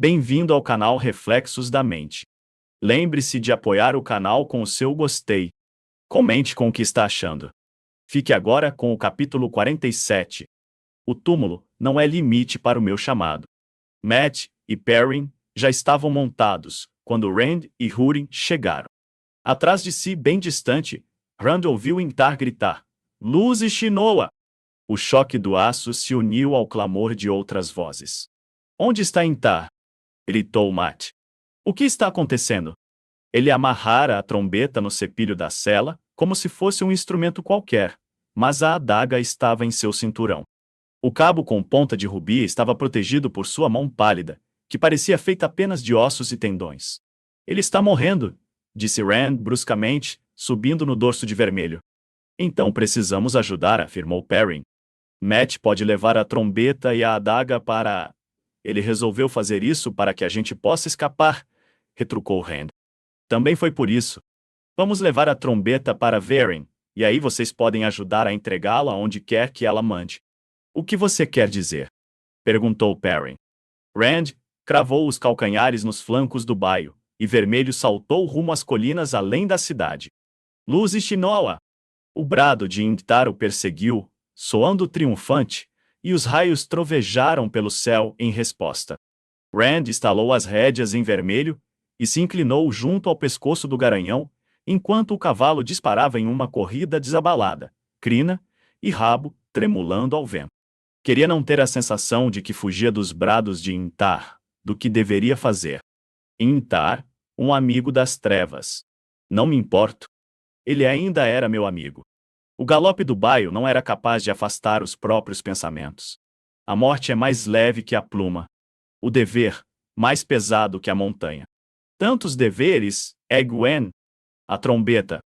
Bem-vindo ao canal Reflexos da Mente. Lembre-se de apoiar o canal com o seu gostei. Comente com o que está achando. Fique agora com o capítulo 47. O túmulo não é limite para o meu chamado. Matt e Perrin já estavam montados quando Rand e Húrin chegaram. Atrás de si, bem distante, Rand ouviu Intar gritar: "Luz e Shinoa!" O choque do aço se uniu ao clamor de outras vozes. "Onde está Intar?" gritou Matt. "O que está acontecendo?" Ele amarrara a trombeta no cepilho da sela, como se fosse um instrumento qualquer, mas a adaga estava em seu cinturão. O cabo com ponta de rubi estava protegido por sua mão pálida, que parecia feita apenas de ossos e tendões. "Ele está morrendo", disse Rand bruscamente, subindo no dorso de vermelho. "Então precisamos ajudar", afirmou Perrin. "Matt pode levar a trombeta e a adaga para... Ele resolveu fazer isso para que a gente possa escapar", retrucou Rand. "Também foi por isso. Vamos levar a trombeta para Verin, e aí vocês podem ajudar a entregá-la onde quer que ela mande." "O que você quer dizer?" perguntou Perrin. Rand cravou os calcanhares nos flancos do baio, e Vermelho saltou rumo às colinas além da cidade. "Luz e Shinoa!" O brado de Intar o perseguiu, soando triunfante, e os raios trovejaram pelo céu em resposta. Rand estalou as rédeas em Vermelho e se inclinou junto ao pescoço do garanhão, enquanto o cavalo disparava em uma corrida desabalada, crina e rabo tremulando ao vento. Queria não ter a sensação de que fugia dos brados de Intar, do que deveria fazer. Intar, um amigo das trevas. Não me importo. Ele ainda era meu amigo. O galope do baio não era capaz de afastar os próprios pensamentos. A morte é mais leve que a pluma. O dever, mais pesado que a montanha. Tantos deveres, Egwene, a trombeta,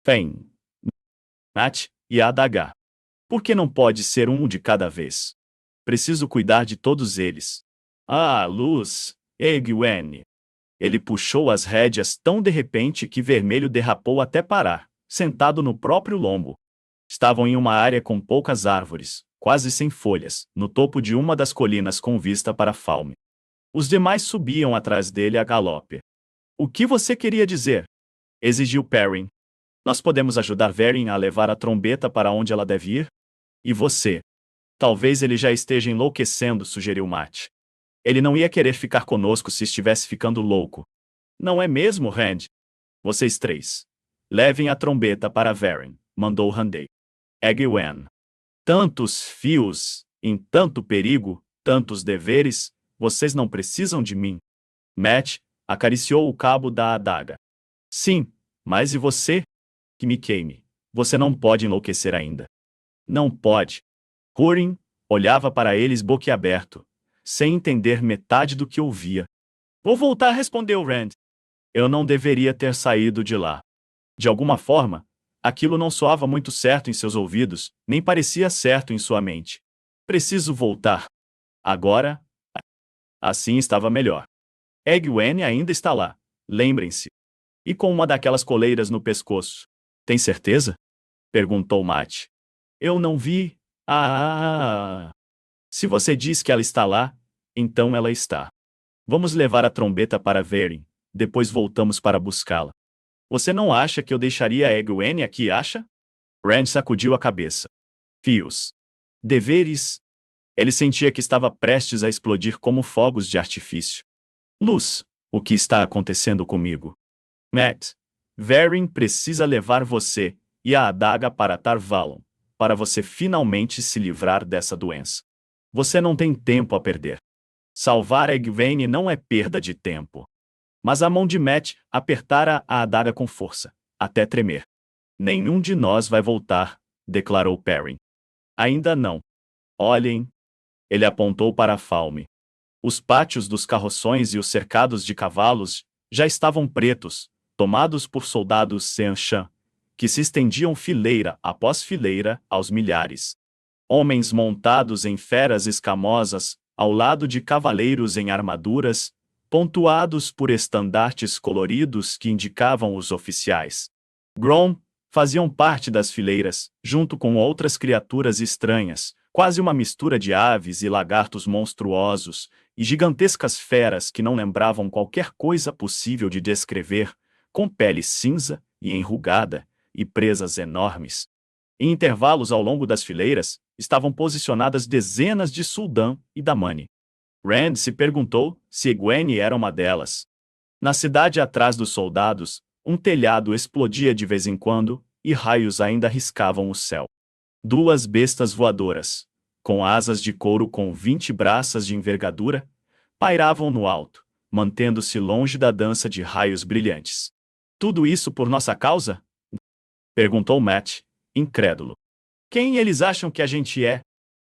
Fen, Nat e a adaga. Por que não pode ser um de cada vez? Preciso cuidar de todos eles. Ah, luz, Egwene. Ele puxou as rédeas tão de repente que Vermelho derrapou até parar, sentado no próprio lombo. Estavam em uma área com poucas árvores, quase sem folhas, no topo de uma das colinas com vista para Falme. Os demais subiam atrás dele a galope. "O que você queria dizer?" exigiu Perrin. "Nós podemos ajudar Verin a levar a trombeta para onde ela deve ir? E você?" "Talvez ele já esteja enlouquecendo", sugeriu Matt. "Ele não ia querer ficar conosco se estivesse ficando louco." "Não é mesmo, Rand?" "Vocês três. Levem a trombeta para Verin", mandou Randey. "Egwene. Tantos fios, em tanto perigo, tantos deveres, vocês não precisam de mim." Matt acariciou o cabo da adaga. "Sim, mas e você? Que me queime. Você não pode enlouquecer ainda." "Não pode." Húrin olhava para eles boquiaberto, sem entender metade do que ouvia. "Vou voltar", respondeu Rand. "Eu não deveria ter saído de lá." De alguma forma, aquilo não soava muito certo em seus ouvidos, nem parecia certo em sua mente. "Preciso voltar. Agora." Assim estava melhor. "Egwene ainda está lá, lembrem-se. E com uma daquelas coleiras no pescoço." "Tem certeza?" perguntou Matt. "Eu não vi. Se você diz que ela está lá, então ela está. Vamos levar a trombeta para Verin, depois voltamos para buscá-la." "Você não acha que eu deixaria a Egwene aqui, acha?" Rand sacudiu a cabeça. "Fios. Deveres." Ele sentia que estava prestes a explodir como fogos de artifício. "Luz, o que está acontecendo comigo?" "Matt, Verin precisa levar você e a adaga para Tar Valon, para você finalmente se livrar dessa doença. Você não tem tempo a perder." Salvar Egwene não é perda de tempo. Mas a mão de Matt apertara a adaga com força, até tremer. "Nenhum de nós vai voltar", declarou Perrin. "Ainda não. Olhem." Ele apontou para a Falme. Os pátios dos carroções e os cercados de cavalos já estavam pretos, tomados por soldados Seanchan, que se estendiam fileira após fileira aos milhares. Homens montados em feras escamosas, ao lado de cavaleiros em armaduras, pontuados por estandartes coloridos que indicavam os oficiais. Grom faziam parte das fileiras, junto com outras criaturas estranhas, quase uma mistura de aves e lagartos monstruosos, e gigantescas feras que não lembravam qualquer coisa possível de descrever, com pele cinza e enrugada, e presas enormes. Em intervalos ao longo das fileiras, estavam posicionadas dezenas de Suldan e Damani. Rand se perguntou se Egwene era uma delas. Na cidade atrás dos soldados, um telhado explodia de vez em quando, e raios ainda riscavam o céu. Duas bestas voadoras, com asas de couro com 20 braças de envergadura, pairavam no alto, mantendo-se longe da dança de raios brilhantes. Tudo isso por nossa causa? Perguntou Mat, incrédulo. Quem eles acham que a gente é?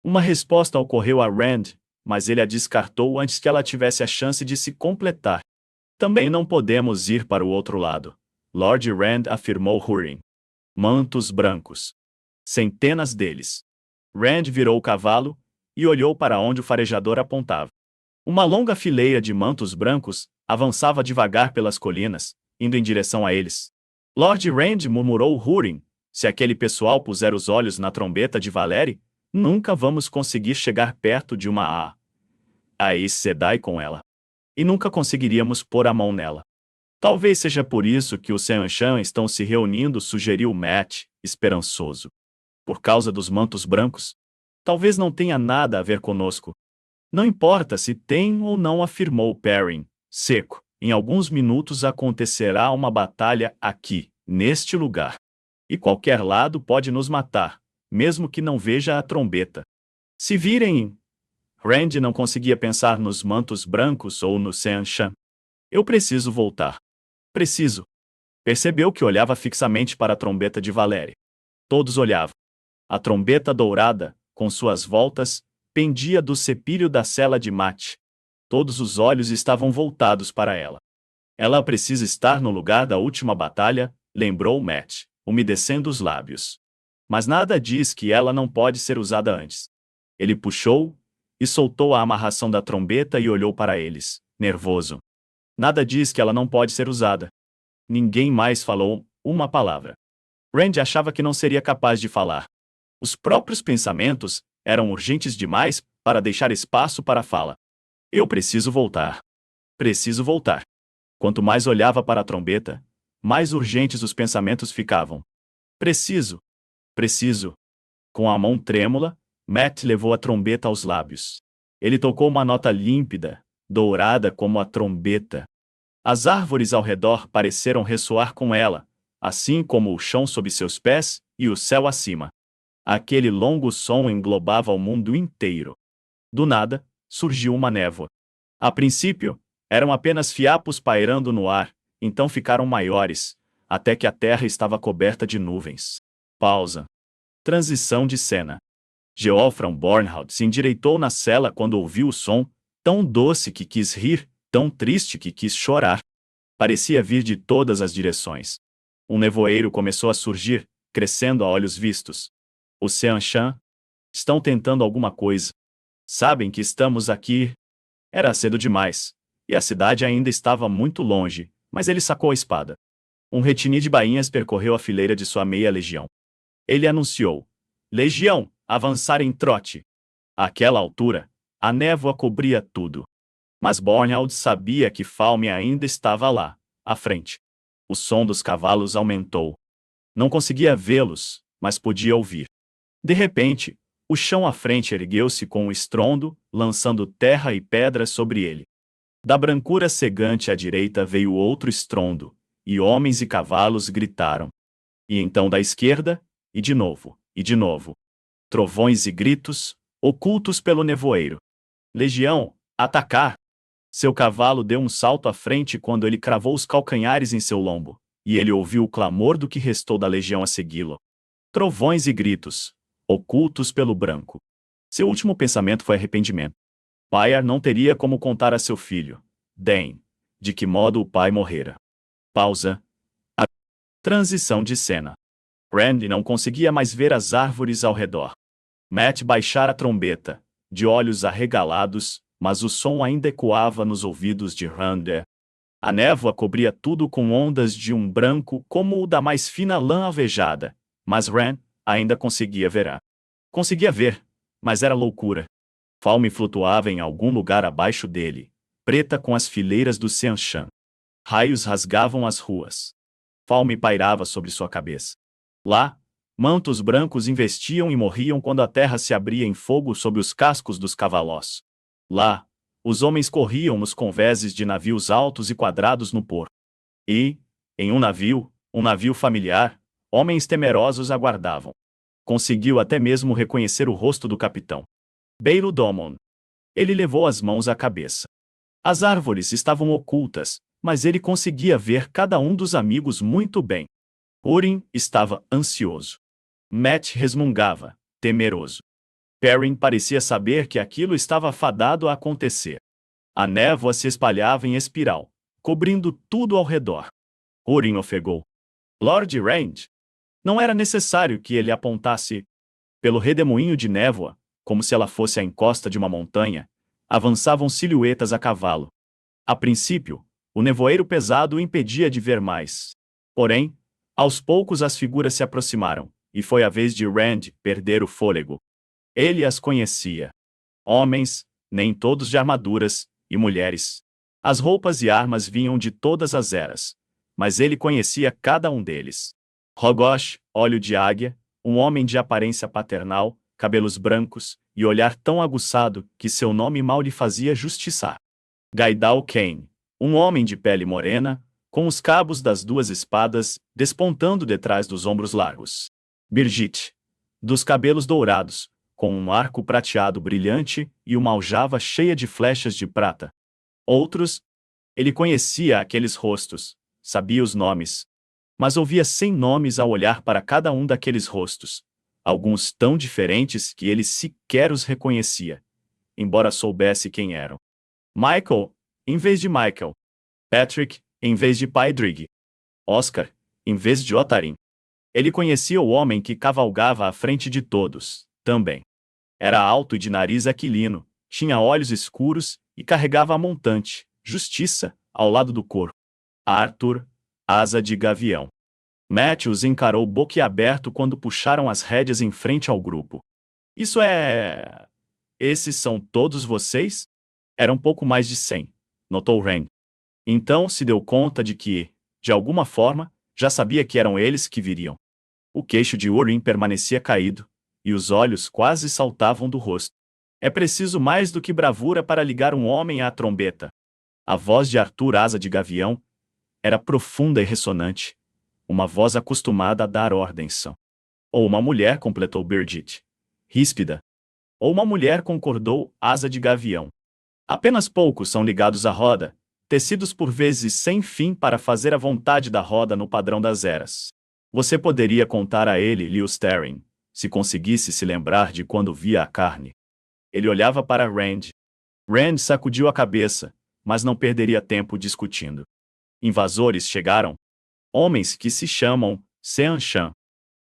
Uma resposta ocorreu a Rand, mas ele a descartou antes que ela tivesse a chance de se completar. Também não podemos ir para o outro lado, Lord Rand afirmou Húrin. Mantos brancos. Centenas deles. Rand virou o cavalo e olhou para onde o farejador apontava. Uma longa fileira de mantos brancos avançava devagar pelas colinas, indo em direção a eles. Lord Rand murmurou Húrin, se aquele pessoal puser os olhos na trombeta de Valeri, nunca vamos conseguir chegar perto de uma Aes Sedai com ela. E nunca conseguiríamos pôr a mão nela. Talvez seja por isso que os Seanchan estão se reunindo, sugeriu Mat, esperançoso. Por causa dos mantos brancos? Talvez não tenha nada a ver conosco. Não importa se tem ou não, afirmou Perrin, seco. Em alguns minutos acontecerá uma batalha aqui, neste lugar. E qualquer lado pode nos matar, mesmo que não veja a trombeta. Se virem... Rand não conseguia pensar nos mantos brancos ou no Seanchan. Eu preciso voltar. Preciso. Percebeu que olhava fixamente para a trombeta de Valeri. Todos olhavam. A trombeta dourada, com suas voltas, pendia do cepilho da cela de Mat. Todos os olhos estavam voltados para ela. Ela precisa estar no lugar da última batalha, lembrou Mat, umedecendo os lábios. Mas nada diz que ela não pode ser usada antes. Ele puxou e soltou a amarração da trombeta e olhou para eles, nervoso. Nada diz que ela não pode ser usada. Ninguém mais falou uma palavra. Rand achava que não seria capaz de falar. Os próprios pensamentos eram urgentes demais para deixar espaço para a fala. Eu preciso voltar. Preciso voltar. Quanto mais olhava para a trombeta, mais urgentes os pensamentos ficavam. Preciso. Preciso. Com a mão trêmula, Mat levou a trombeta aos lábios. Ele tocou uma nota límpida, dourada como a trombeta. As árvores ao redor pareceram ressoar com ela, assim como o chão sob seus pés e o céu acima. Aquele longo som englobava o mundo inteiro. Do nada, surgiu uma névoa. A princípio, eram apenas fiapos pairando no ar, então ficaram maiores, até que a terra estava coberta de nuvens. Pausa. Transição de cena. Geoffrey Bornhout se endireitou na cela quando ouviu o som, tão doce que quis rir, tão triste que quis chorar. Parecia vir de todas as direções. Um nevoeiro começou a surgir, crescendo a olhos vistos. Os Seanchan estão tentando alguma coisa. Sabem que estamos aqui. Era cedo demais, e a cidade ainda estava muito longe, mas ele sacou a espada. Um retini de bainhas percorreu a fileira de sua meia legião. Ele anunciou: Legião, avançar em trote. Àquela altura, a névoa cobria tudo. Mas Bornhout sabia que Falme ainda estava lá, à frente. O som dos cavalos aumentou. Não conseguia vê-los, mas podia ouvir. De repente, o chão à frente ergueu-se com um estrondo, lançando terra e pedras sobre ele. Da brancura cegante à direita veio outro estrondo, e homens e cavalos gritaram. E então da esquerda, e de novo, e de novo. Trovões e gritos, ocultos pelo nevoeiro. Legião, atacar! Seu cavalo deu um salto à frente quando ele cravou os calcanhares em seu lombo, e ele ouviu o clamor do que restou da legião a segui-lo. Trovões e gritos, ocultos pelo branco. Seu último pensamento foi arrependimento. Pyar não teria como contar a seu filho, Dan, de que modo o pai morrera. Pausa. A transição de cena. Rand não conseguia mais ver as árvores ao redor. Mat baixara a trombeta, de olhos arregalados, mas o som ainda ecoava nos ouvidos de Rand. A névoa cobria tudo com ondas de um branco como o da mais fina lã alvejada, mas Rand ainda conseguia ver. Conseguia ver, Mas era loucura. Falme flutuava em algum lugar abaixo dele, preta com as fileiras do Seanchan. Raios rasgavam as ruas. Falme pairava sobre sua cabeça. Lá, mantos brancos investiam e morriam quando a terra se abria em fogo sob os cascos dos cavalos. Lá, os homens corriam nos convéses de navios altos e quadrados no porto. E, em um navio familiar, homens temerosos aguardavam. Conseguiu até mesmo reconhecer o rosto do capitão. Beiro Domon. Ele levou as mãos à cabeça. As árvores estavam ocultas, mas ele conseguia ver cada um dos amigos muito bem. Urim estava ansioso. Matt resmungava, temeroso. Perrin parecia saber que aquilo estava fadado a acontecer. A névoa se espalhava em espiral, cobrindo tudo ao redor. Urim ofegou. Lord Rand. Não era necessário que ele apontasse. Pelo redemoinho de névoa, como se ela fosse a encosta de uma montanha, avançavam silhuetas a cavalo. A princípio, o nevoeiro pesado o impedia de ver mais. Porém, aos poucos as figuras se aproximaram, e foi a vez de Rand perder o fôlego. Ele as conhecia. Homens, nem todos de armaduras, e mulheres. As roupas e armas vinham de todas as eras, mas ele conhecia cada um deles. Rogosh, olho de águia, um homem de aparência paternal, cabelos brancos, e olhar tão aguçado que seu nome mal lhe fazia justiça. Gaidal Kane, um homem de pele morena, com os cabos das duas espadas despontando detrás dos ombros largos. Birgit, dos cabelos dourados, com um arco prateado brilhante e uma aljava cheia de flechas de prata. Outros, ele conhecia aqueles rostos, sabia os nomes, mas ouvia sem nomes ao olhar para cada um daqueles rostos, alguns tão diferentes que ele sequer os reconhecia, embora soubesse quem eram. Michael, em vez de Michael. Patrick, em vez de Paedrig. Oscar, em vez de Otarin. Ele conhecia o homem que cavalgava à frente de todos, também. Era alto e de nariz aquilino, tinha olhos escuros e carregava a montante, Justiça, ao lado do corpo. Arthur, asa de gavião. Matt os encarou boquiaberto quando puxaram as rédeas em frente ao grupo. Isso é... Esses são todos vocês? Era um pouco mais de 100, notou Rand. Então se deu conta de que, de alguma forma, já sabia que eram eles que viriam. O queixo de Urim permanecia caído, e os olhos quase saltavam do rosto. É preciso mais do que bravura para ligar um homem à trombeta. A voz de Arthur Asa de Gavião era profunda e ressonante, uma voz acostumada a dar ordens. Ou uma mulher, completou Birgit. Ríspida. Ou uma mulher, concordou Asa de Gavião. Apenas poucos são ligados à roda, tecidos por vezes sem fim para fazer a vontade da roda no padrão das eras. Você poderia contar a ele Lewis Terran, se conseguisse se lembrar de quando via a carne. Ele olhava para Rand. Rand sacudiu a cabeça, mas não perderia tempo discutindo. Invasores chegaram. Homens que se chamam Seanchan.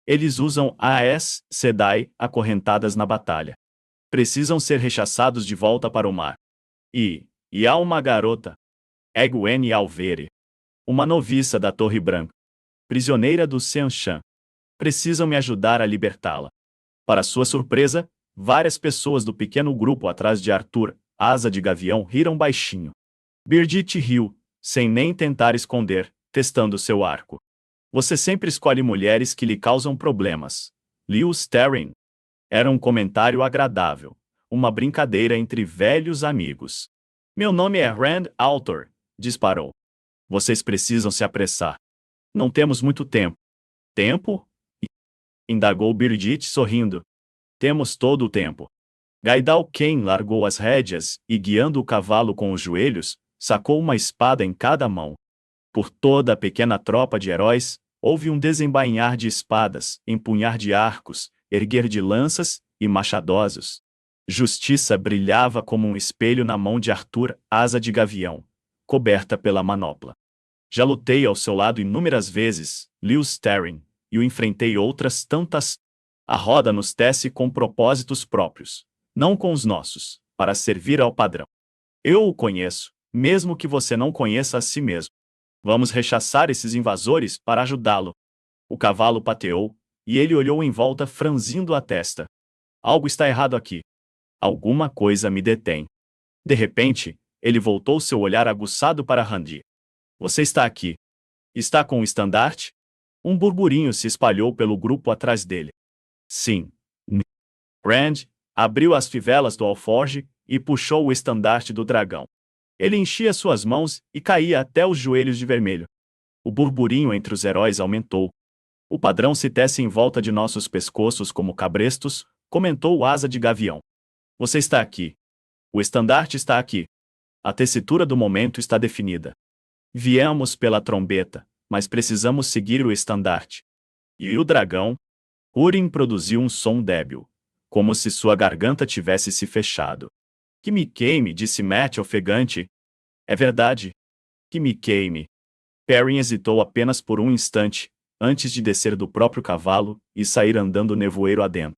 Eles usam Aes Sedai acorrentadas na batalha. Precisam ser rechaçados de volta para o mar. E há uma garota. Egwene Alvere. Uma noviça da Torre Branca. Prisioneira do Seanchan. Precisam me ajudar a libertá-la. Para sua surpresa, várias pessoas do pequeno grupo atrás de Arthur, Asa de Gavião, riram baixinho. Birgit riu, sem nem tentar esconder, testando seu arco. Você sempre escolhe mulheres que lhe causam problemas. Lewis Terran. Era um comentário agradável, uma brincadeira entre velhos amigos. Meu nome é Rand Altor, disparou. Vocês precisam se apressar. Não temos muito tempo. Tempo? Indagou Birgit sorrindo. Temos todo o tempo. Gaidal Kane largou as rédeas e, guiando o cavalo com os joelhos, sacou uma espada em cada mão. Por toda a pequena tropa de heróis, houve um desembainhar de espadas, empunhar de arcos, erguer de lanças e machadosos. Justiça brilhava como um espelho na mão de Arthur, Asa de Gavião, coberta pela manopla. Já lutei ao seu lado inúmeras vezes, Lewis Terran, e o enfrentei outras tantas. A roda nos tece com propósitos próprios, não com os nossos, para servir ao padrão. Eu o conheço, mesmo que você não conheça a si mesmo. Vamos rechaçar esses invasores para ajudá-lo. O cavalo pateou, e ele olhou em volta franzindo a testa. Algo está errado aqui. Alguma coisa me detém. De repente, ele voltou seu olhar aguçado para Randy. Você está aqui. Está com o estandarte? Um burburinho se espalhou pelo grupo atrás dele. Sim. Rand abriu as fivelas do alforge e puxou o estandarte do dragão. Ele enchia suas mãos e caía até os joelhos de vermelho. O burburinho entre os heróis aumentou. O padrão se tece em volta de nossos pescoços como cabrestos, comentou o Asa de Gavião. Você está aqui. O estandarte está aqui. A tessitura do momento está definida. Viemos pela trombeta, mas precisamos seguir o estandarte. E o dragão? Húrin produziu um som débil, como se sua garganta tivesse se fechado. Que me queime, disse Matt ofegante. É verdade. Que me queime. Perrin hesitou apenas por um instante, antes de descer do próprio cavalo e sair andando nevoeiro adentro.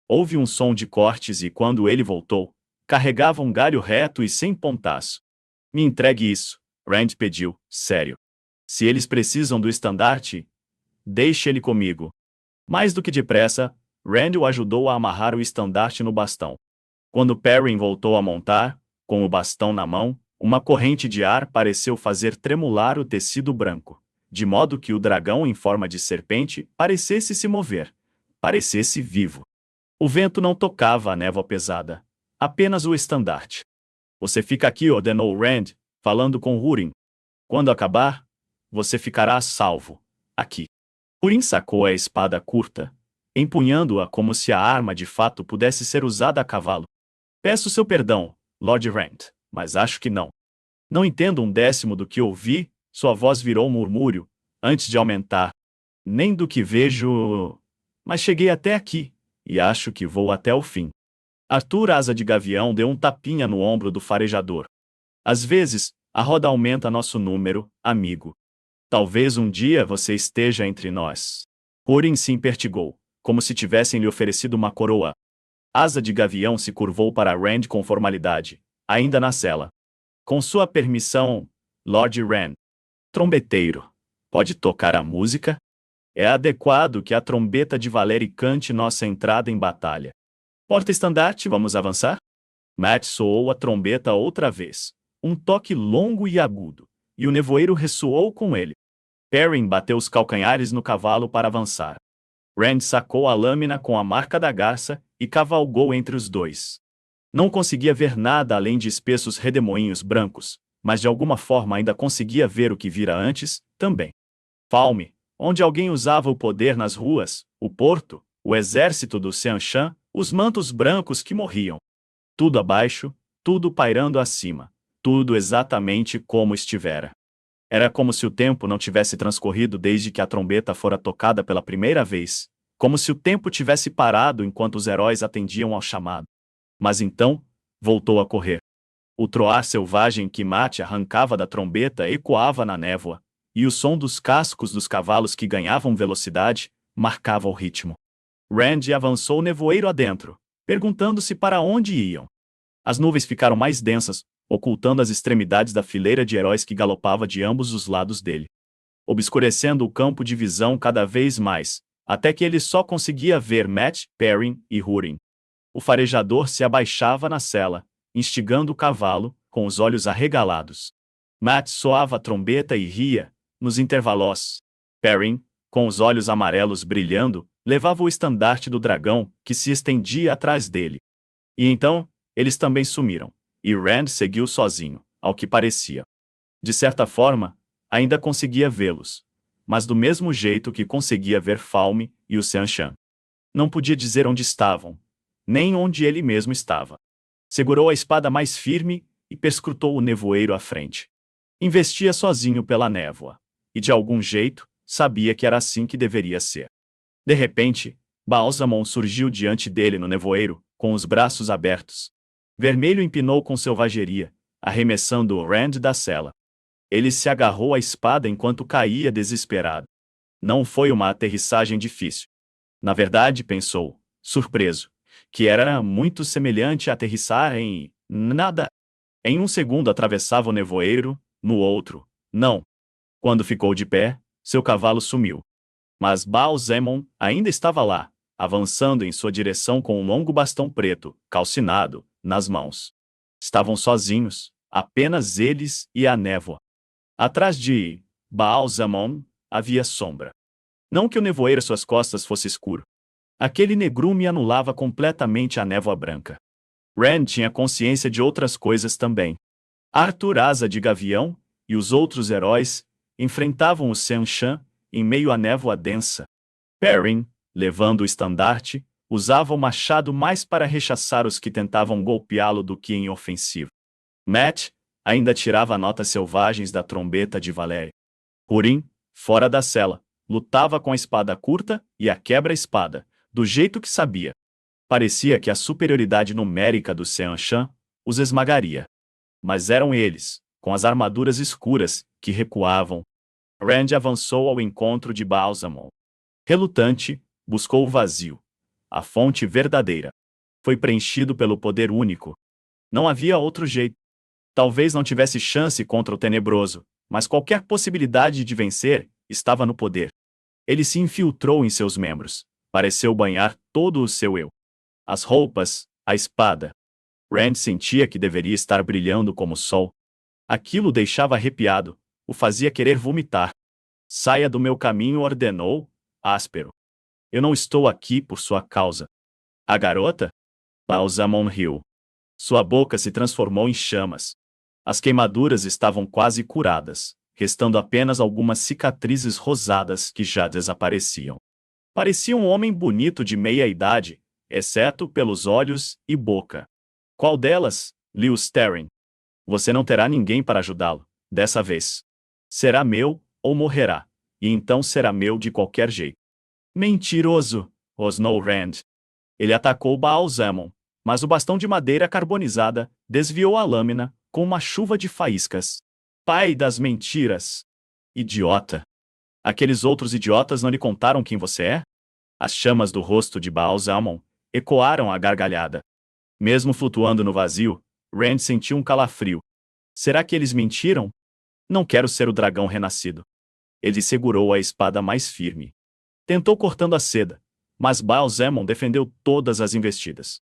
Houve um som de cortes e quando ele voltou, carregava um galho reto e sem pontaço. Me entregue isso, Rand pediu, sério. Se eles precisam do estandarte, deixe ele comigo. Mais do que depressa, Rand o ajudou a amarrar o estandarte no bastão. Quando Perrin voltou a montar, com o bastão na mão, uma corrente de ar pareceu fazer tremular o tecido branco, de modo que o dragão em forma de serpente parecesse se mover, parecesse vivo. O vento não tocava a névoa pesada, apenas o estandarte. Você fica aqui, ordenou Rand, falando com Húrin. Quando acabar, você ficará a salvo, aqui. Húrin sacou a espada curta, empunhando-a como se a arma de fato pudesse ser usada a cavalo. Peço seu perdão, Lord Rand, mas acho que não. Não entendo um décimo do que ouvi, sua voz virou um murmúrio, antes de aumentar. Nem do que vejo... Mas cheguei até aqui, e acho que vou até o fim. Arthur Asa de Gavião deu um tapinha no ombro do farejador. Às vezes, a roda aumenta nosso número, amigo. Talvez um dia você esteja entre nós. Húrin se impertigou, como se tivessem lhe oferecido uma coroa. Asa de Gavião se curvou para Rand com formalidade, ainda na cela. Com sua permissão, Lord Rand. Trombeteiro, pode tocar a música? É adequado que a trombeta de Valeri cante nossa entrada em batalha. Porta-estandarte, vamos avançar? Matt soou a trombeta outra vez, um toque longo e agudo, e o nevoeiro ressoou com ele. Perrin bateu os calcanhares no cavalo para avançar. Rand sacou a lâmina com a marca da garça e cavalgou entre os dois. Não conseguia ver nada além de espessos redemoinhos brancos, mas de alguma forma ainda conseguia ver o que vira antes, também. Falme, onde alguém usava o poder nas ruas, o porto, o exército do Seanchan, os mantos brancos que morriam. Tudo abaixo, tudo pairando acima, tudo exatamente como estivera. Era como se o tempo não tivesse transcorrido desde que a trombeta fora tocada pela primeira vez, como se o tempo tivesse parado enquanto os heróis atendiam ao chamado. Mas então, voltou a correr. O troar selvagem que Matt arrancava da trombeta ecoava na névoa, e o som dos cascos dos cavalos que ganhavam velocidade marcava o ritmo. Rand avançou nevoeiro adentro, perguntando-se para onde iam. As nuvens ficaram mais densas, ocultando as extremidades da fileira de heróis que galopava de ambos os lados dele, obscurecendo o campo de visão cada vez mais, até que ele só conseguia ver Matt, Perrin e Húrin. O farejador se abaixava na sela, instigando o cavalo, com os olhos arregalados. Matt soava a trombeta e ria, nos intervalos. Perrin, com os olhos amarelos brilhando, levava o estandarte do dragão, que se estendia atrás dele. E então, eles também sumiram, e Rand seguiu sozinho, ao que parecia. De certa forma, ainda conseguia vê-los, mas do mesmo jeito que conseguia ver Falme e o Seanchan. Não podia dizer onde estavam, nem onde ele mesmo estava. Segurou a espada mais firme e perscrutou o nevoeiro à frente. Investia sozinho pela névoa, e de algum jeito, sabia que era assim que deveria ser. De repente, Balsamon surgiu diante dele no nevoeiro, com os braços abertos. Vermelho empinou com selvageria, arremessando o Rand da cela. Ele se agarrou à espada enquanto caía desesperado. Não foi uma aterrissagem difícil. Na verdade, pensou, surpreso, que era muito semelhante a aterrissar em nada. Em um segundo atravessava o nevoeiro, no outro, não. Quando ficou de pé, seu cavalo sumiu. Mas Balsamon ainda estava lá, avançando em sua direção com um longo bastão preto, calcinado, nas mãos. Estavam sozinhos, apenas eles e a névoa. Atrás de Baal-Zamon havia sombra. Não que o nevoeiro às suas costas fosse escuro. Aquele negrume anulava completamente a névoa branca. Rand tinha consciência de outras coisas também. Arthur Asa de Gavião e os outros heróis enfrentavam o Seanchan em meio à névoa densa. Perrin, levando o estandarte, usava o machado mais para rechaçar os que tentavam golpeá-lo do que em ofensiva. Matt ainda tirava notas selvagens da trombeta de Valéria. Hurin, fora da cela, lutava com a espada curta e a quebra-espada, do jeito que sabia. Parecia que a superioridade numérica do Seanchan os esmagaria. Mas eram eles, com as armaduras escuras, que recuavam. Rand avançou ao encontro de Baal-Zamon. Relutante, buscou o vazio. A fonte verdadeira. Foi preenchido pelo poder único. Não havia outro jeito. Talvez não tivesse chance contra o tenebroso, mas qualquer possibilidade de vencer estava no poder. Ele se infiltrou em seus membros. Pareceu banhar todo o seu eu. As roupas, a espada. Rand sentia que deveria estar brilhando como o sol. Aquilo o deixava arrepiado, o fazia querer vomitar. Saia do meu caminho, ordenou, áspero. Eu não estou aqui por sua causa. A garota? Baal-Zamon riu. Sua boca se transformou em chamas. As queimaduras estavam quase curadas, restando apenas algumas cicatrizes rosadas que já desapareciam. Parecia um homem bonito de meia-idade, exceto pelos olhos e boca. Qual delas? Lewis Terran. Você não terá ninguém para ajudá-lo, dessa vez. Será meu, ou morrerá, e então será meu de qualquer jeito. Mentiroso, rosnou Rand. Ele atacou Baal-Zamon, mas o bastão de madeira carbonizada desviou a lâmina com uma chuva de faíscas. Pai das mentiras! Idiota! Aqueles outros idiotas não lhe contaram quem você é? As chamas do rosto de Baal-Zamon ecoaram a gargalhada. Mesmo flutuando no vazio, Rand sentiu um calafrio. Será que eles mentiram? Não quero ser o dragão renascido. Ele segurou a espada mais firme. Tentou cortando a seda, mas Baal-Zamon defendeu todas as investidas.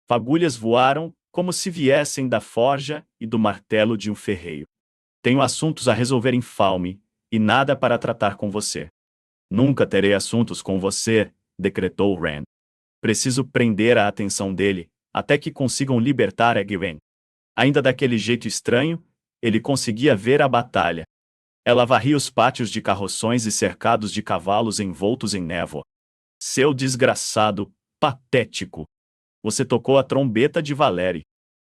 Fagulhas voaram como se viessem da forja e do martelo de um ferreiro. Tenho assuntos a resolver em Falme, e nada para tratar com você. Nunca terei assuntos com você, decretou Rand. Preciso prender a atenção dele, até que consigam libertar Egwene. Ainda daquele jeito estranho, ele conseguia ver a batalha. Ela varria os pátios de carroções e cercados de cavalos envoltos em névoa. Seu desgraçado, patético. Você tocou a trombeta de Valéria.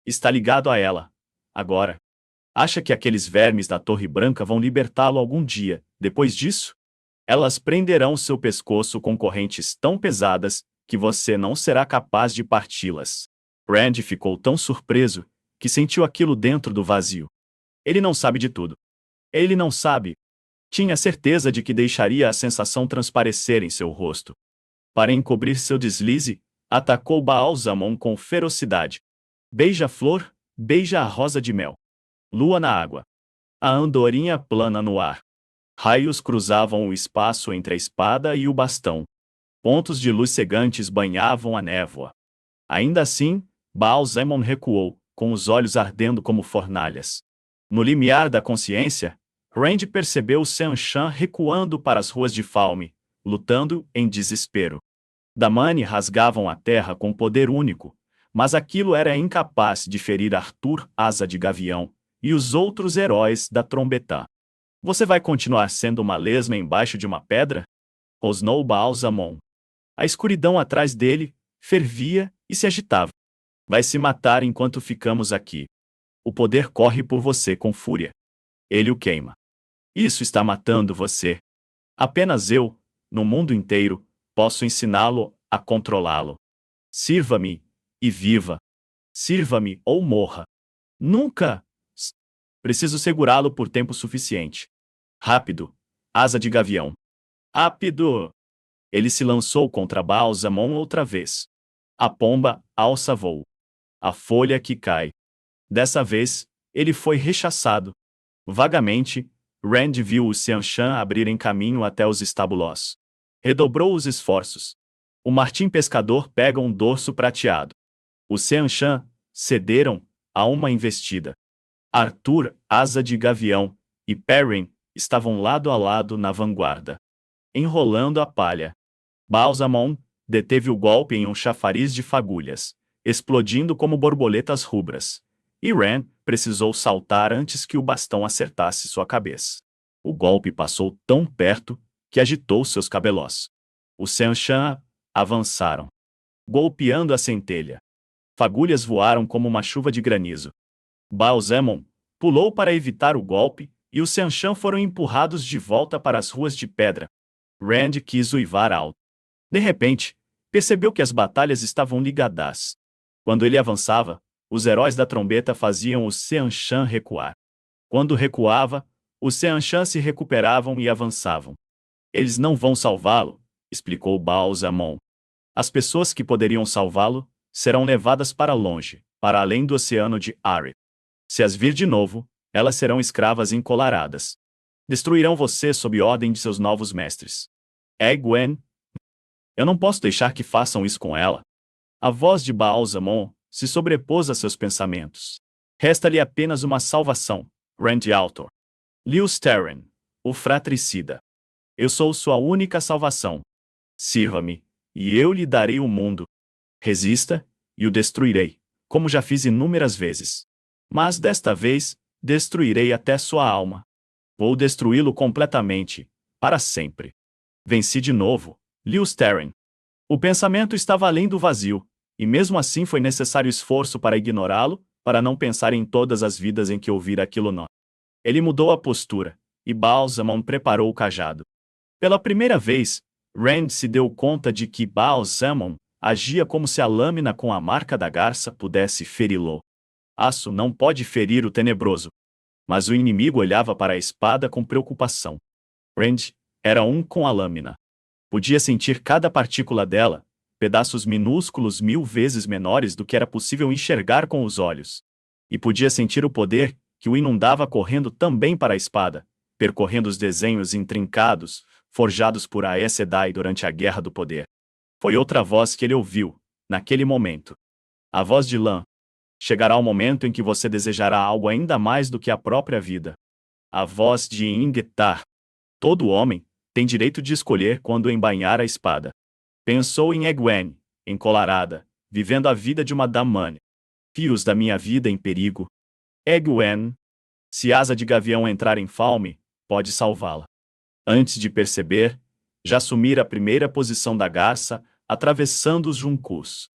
Está ligado a ela. Agora. Acha que aqueles vermes da Torre Branca vão libertá-lo algum dia, depois disso? Elas prenderão seu pescoço com correntes tão pesadas que você não será capaz de parti-las. Rand ficou tão surpreso que sentiu aquilo dentro do vazio. Ele não sabe de tudo. Ele não sabe. Tinha certeza de que deixaria a sensação transparecer em seu rosto. Para encobrir seu deslize, atacou Baal-Zamon com ferocidade. Beija-flor, beija a rosa de mel. Lua na água. A andorinha plana no ar. Raios cruzavam o espaço entre a espada e o bastão. Pontos de luz cegantes banhavam a névoa. Ainda assim, Baal-Zamon recuou, com os olhos ardendo como fornalhas. No limiar da consciência, Rand percebeu Seanchan recuando para as ruas de Falme, lutando em desespero. Damani rasgavam a terra com poder único, mas aquilo era incapaz de ferir Arthur Asa de Gavião e os outros heróis da trombeta. Você vai continuar sendo uma lesma embaixo de uma pedra? Rosnou Baal-Zamon. A escuridão atrás dele fervia e se agitava. Vai se matar enquanto ficamos aqui. O poder corre por você com fúria. Ele o queima. Isso está matando você. Apenas eu, no mundo inteiro, posso ensiná-lo a controlá-lo. Sirva-me, e viva. Sirva-me ou morra. Nunca! Preciso segurá-lo por tempo suficiente. Rápido, asa de gavião. Rápido! Ele se lançou contra Baal-Zamon outra vez. A pomba alça voo. A folha que cai. Dessa vez, ele foi rechaçado. Vagamente, Rand viu o Seanchan abrirem caminho até os estábulos. Redobrou os esforços. O martim pescador pega um dorso prateado. Os Seanchan cederam a uma investida. Arthur, asa de gavião, e Perrin estavam lado a lado na vanguarda, enrolando a palha. Balsamon deteve o golpe em um chafariz de fagulhas, explodindo como borboletas rubras. E Ren precisou saltar antes que o bastão acertasse sua cabeça. O golpe passou tão perto que agitou seus cabelós. Os Seanchan avançaram, golpeando a centelha. Fagulhas voaram como uma chuva de granizo. Balsamon pulou para evitar o golpe, e os Seanchan foram empurrados de volta para as ruas de pedra. Rand quis uivar alto. De repente, percebeu que as batalhas estavam ligadas. Quando ele avançava, os heróis da trombeta faziam os Seanchan recuar. Quando recuava, os Seanchan se recuperavam e avançavam. Eles não vão salvá-lo, explicou Balsamon. As pessoas que poderiam salvá-lo serão levadas para longe, para além do oceano de Arre. Se as vir de novo, elas serão escravas encolaradas. Destruirão você sob ordem de seus novos mestres. Egwene, eu não posso deixar que façam isso com ela. A voz de Balsamon se sobrepôs a seus pensamentos. Resta-lhe apenas uma salvação, Rand Altor. Lewis Terran, o fratricida. Eu sou sua única salvação. Sirva-me, e eu lhe darei o mundo. Resista, e o destruirei, como já fiz inúmeras vezes. Mas desta vez, destruirei até sua alma. Vou destruí-lo completamente, para sempre. Venci de novo, Lewis Terran. O pensamento estava além do vazio, e mesmo assim foi necessário esforço para ignorá-lo, para não pensar em todas as vidas em que ouvira aquilo não. Ele mudou a postura, e Balsamon preparou o cajado. Pela primeira vez, Rand se deu conta de que Balsamon agia como se a lâmina com a marca da garça pudesse feri-lo. Aço não pode ferir o tenebroso. Mas o inimigo olhava para a espada com preocupação. Rand era um com a lâmina. Podia sentir cada partícula dela, pedaços minúsculos 1000 vezes menores do que era possível enxergar com os olhos. E podia sentir o poder que o inundava correndo também para a espada, percorrendo os desenhos intrincados, forjados por Aes Sedai durante a Guerra do Poder. Foi outra voz que ele ouviu, naquele momento. A voz de Lan. Chegará o momento em que você desejará algo ainda mais do que a própria vida. A voz de Ingtar. Todo homem tem direito de escolher quando embainhar a espada. Pensou em Egwene, encolarada, vivendo a vida de uma damane. Fios da minha vida em perigo. Egwene, se asa de gavião entrar em falme, pode salvá-la. Antes de perceber, já assumira a primeira posição da garça, atravessando os juncos.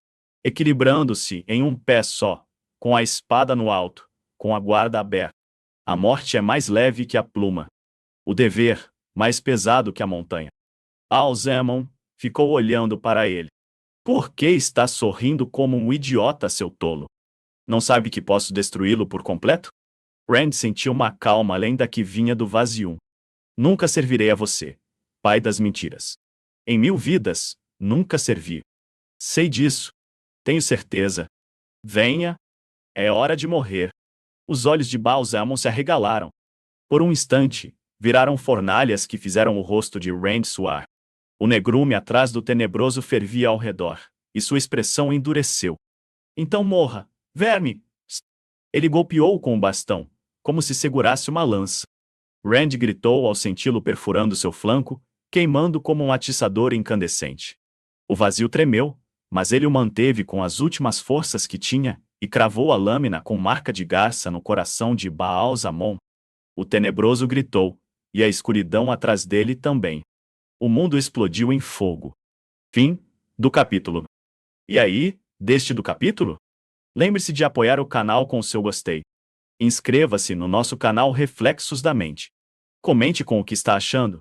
Equilibrando-se em um pé só, com a espada no alto, com a guarda aberta. A morte é mais leve que a pluma. O dever, mais pesado que a montanha. Balsamon ficou olhando para ele. Por que está sorrindo como um idiota, seu tolo? Não sabe que posso destruí-lo por completo? Rand sentiu uma calma além da que vinha do vazio. Nunca servirei a você, pai das mentiras. Em 1000 vidas, nunca servi. Sei disso. Tenho certeza. Venha. É hora de morrer. Os olhos de Balsamon se arregalaram. Por um instante, viraram fornalhas que fizeram o rosto de Rand suar. O negrume atrás do tenebroso fervia ao redor, e sua expressão endureceu. Então morra, verme! Ele golpeou com o bastão, como se segurasse uma lança. Rand gritou ao senti-lo perfurando seu flanco, queimando como um atiçador incandescente. O vazio tremeu, mas ele o manteve com as últimas forças que tinha, e cravou a lâmina com marca de garça no coração de Balsamon. O tenebroso gritou, e a escuridão atrás dele também. O mundo explodiu em fogo. Fim do capítulo. E aí, deste do capítulo? Lembre-se de apoiar o canal com o seu gostei. Inscreva-se no nosso canal Reflexos da Mente. Comente com o que está achando.